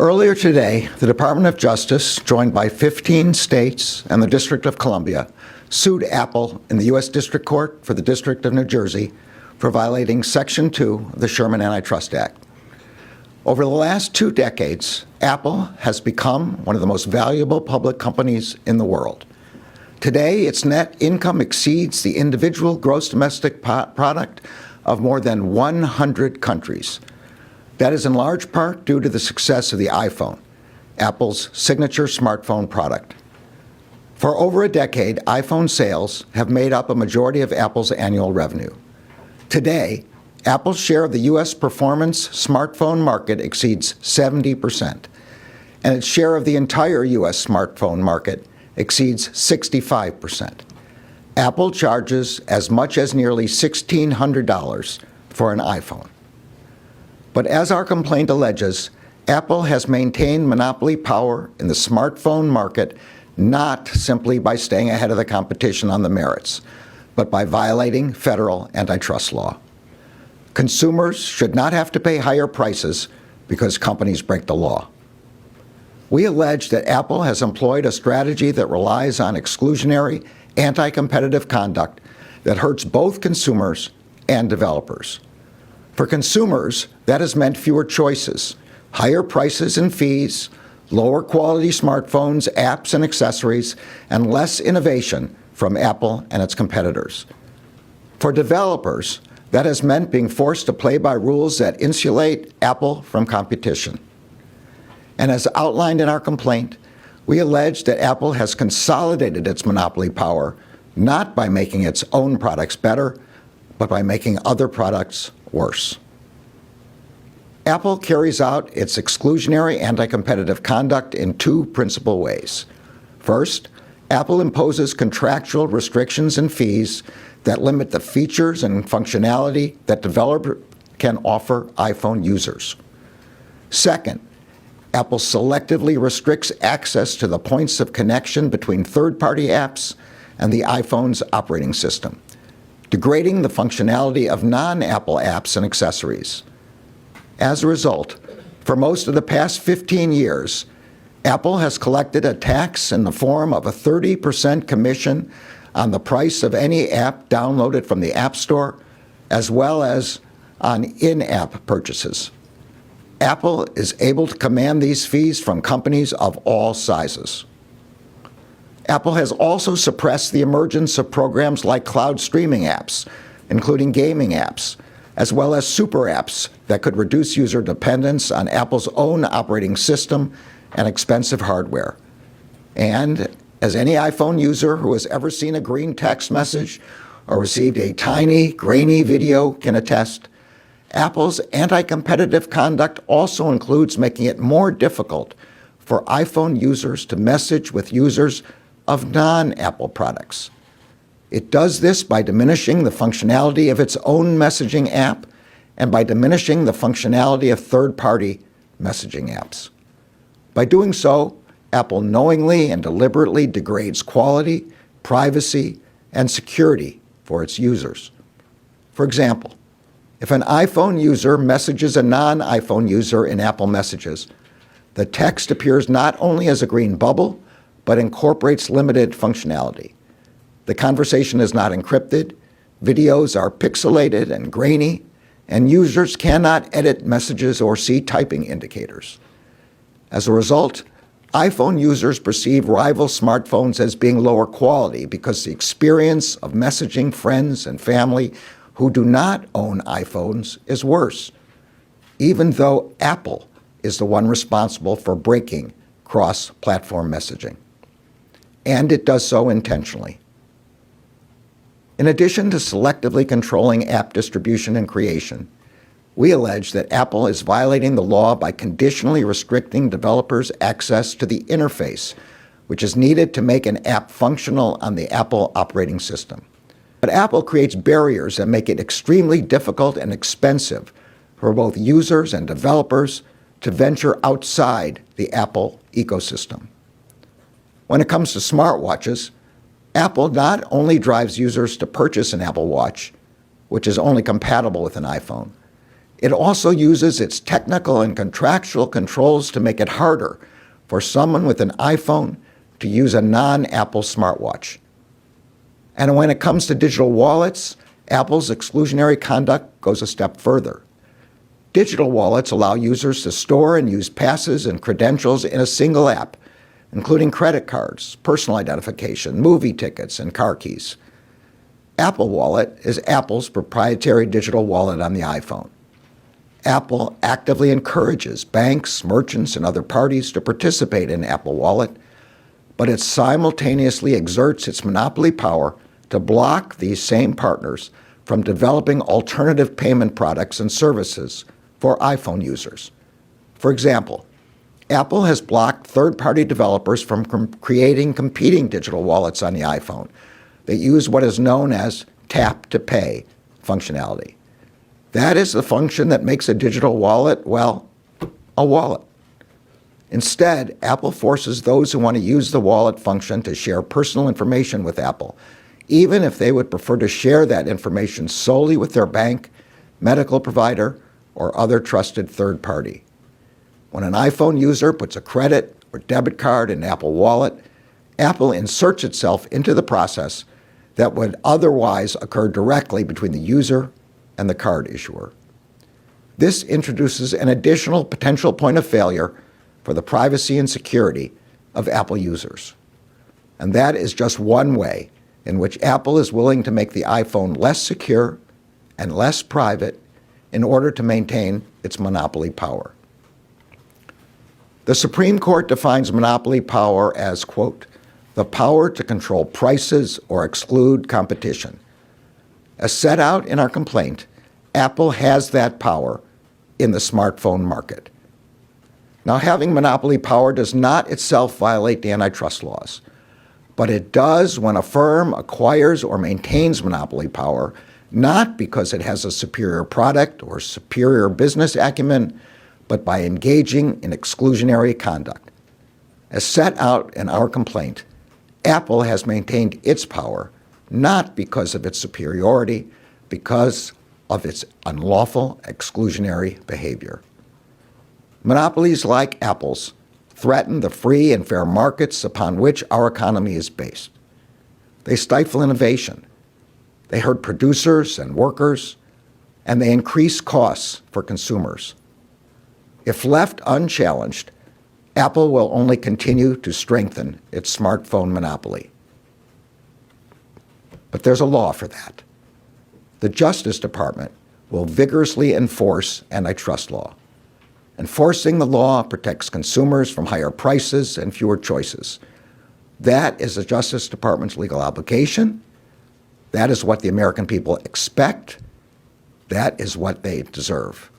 Earlier today, the Department of Justice, joined by 15 states and the District of Columbia, sued Apple in the U.S. District Court for the District of New Jersey for violating Section 2 of the Sherman Antitrust Act. Over the last 2 decades, Apple has become one of the most valuable public companies in the world. Today, its net income exceeds the individual gross domestic product of more than 100 countries. That is in large part due to the success of the iPhone, Apple's signature smartphone product. For over a decade, iPhone sales have made up a majority of Apple's annual revenue. Today, Apple's share of the U.S. performance smartphone market exceeds 70%, and its share of the entire U.S. smartphone market exceeds 65%. Apple charges as much as nearly $1,600 for an iPhone. But as our complaint alleges, Apple has maintained monopoly power in the smartphone market not simply by staying ahead of the competition on the merits, but by violating federal antitrust law. Consumers should not have to pay higher prices because companies break the law. We allege that Apple has employed a strategy that relies on exclusionary, anti-competitive conduct that hurts both consumers and developers. For consumers, that has meant fewer choices, higher prices and fees, lower quality smartphones, apps, and accessories, and less innovation from Apple and its competitors. For developers, that has meant being forced to play by rules that insulate Apple from competition. And as outlined in our complaint, we allege that Apple has consolidated its monopoly power not by making its own products better, but by making other products worse. Apple carries out its exclusionary anti-competitive conduct in 2 principal ways. First, Apple imposes contractual restrictions and fees that limit the features and functionality that developers can offer iPhone users. Second, Apple selectively restricts access to the points of connection between third-party apps and the iPhone's operating system, degrading the functionality of non-Apple apps and accessories. As a result, for most of the past 15 years, Apple has collected a tax in the form of a 30% commission on the price of any app downloaded from the App Store, as well as on in-app purchases. Apple is able to command these fees from companies of all sizes. Apple has also suppressed the emergence of programs like cloud streaming apps, including gaming apps, as well as super apps that could reduce user dependence on Apple's own operating system and expensive hardware. And as any iPhone user who has ever seen a green text message or received a tiny, grainy video can attest, Apple's anti-competitive conduct also includes making it more difficult for iPhone users to message with users of non-Apple products. It does this by diminishing the functionality of its own messaging app and by diminishing the functionality of third-party messaging apps. By doing so, Apple knowingly and deliberately degrades quality, privacy, and security for its users. For example, if an iPhone user messages a non-iPhone user in Apple Messages, the text appears not only as a green bubble, but incorporates limited functionality. The conversation is not encrypted, videos are pixelated and grainy, and users cannot edit messages or see typing indicators. As a result, iPhone users perceive rival smartphones as being lower quality because the experience of messaging friends and family who do not own iPhones is worse, even though Apple is the one responsible for breaking cross-platform messaging. And it does so intentionally. In addition to selectively controlling app distribution and creation, we allege that Apple is violating the law by conditionally restricting developers' access to the interface, which is needed to make an app functional on the Apple operating system. But Apple creates barriers that make it extremely difficult and expensive for both users and developers to venture outside the Apple ecosystem. When it comes to smartwatches, Apple not only drives users to purchase an Apple Watch, which is only compatible with an iPhone, It also uses its technical and contractual controls to make it harder for someone with an iPhone to use a non-Apple smartwatch. And when it comes to digital wallets, Apple's exclusionary conduct goes a step further. Digital wallets allow users to store and use passes and credentials in a single app, including credit cards, personal identification, movie tickets, and car keys. Apple Wallet is Apple's proprietary digital wallet on the iPhone. Apple actively encourages banks, merchants, and other parties to participate in Apple Wallet, but it simultaneously exerts its monopoly power to block these same partners from developing alternative payment products and services for iPhone users. For example, Apple has blocked third-party developers from creating competing digital wallets on the iPhone that use what is known as tap-to-pay functionality. That is the function that makes a digital wallet, well, a wallet. Instead, Apple forces those who want to use the wallet function to share personal information with Apple, even if they would prefer to share that information solely with their bank, medical provider, or other trusted third party. When an iPhone user puts a credit or debit card in Apple Wallet, Apple inserts itself into the process that would otherwise occur directly between the user and the card issuer. This introduces an additional potential point of failure for the privacy and security of Apple users. And that is just one way in which Apple is willing to make the iPhone less secure and less private in order to maintain its monopoly power. The Supreme Court defines monopoly power as, quote, the power to control prices or exclude competition. As set out in our complaint, Apple has that power in the smartphone market. Now, having monopoly power does not itself violate the antitrust laws, but it does when a firm acquires or maintains monopoly power, not because it has a superior product or superior business acumen, but by engaging in exclusionary conduct. As set out in our complaint, Apple has maintained its power not because of its superiority, because of its unlawful exclusionary behavior. Monopolies like Apple's threaten the free and fair markets upon which our economy is based. They stifle innovation. They hurt producers and workers, and they increase costs for consumers. If left unchallenged, Apple will only continue to strengthen its smartphone monopoly. But there's a law for that. The Justice Department will vigorously enforce antitrust law. Enforcing the law protects consumers from higher prices and fewer choices. That is the Justice Department's legal obligation. That is what the American people expect. That is what they deserve.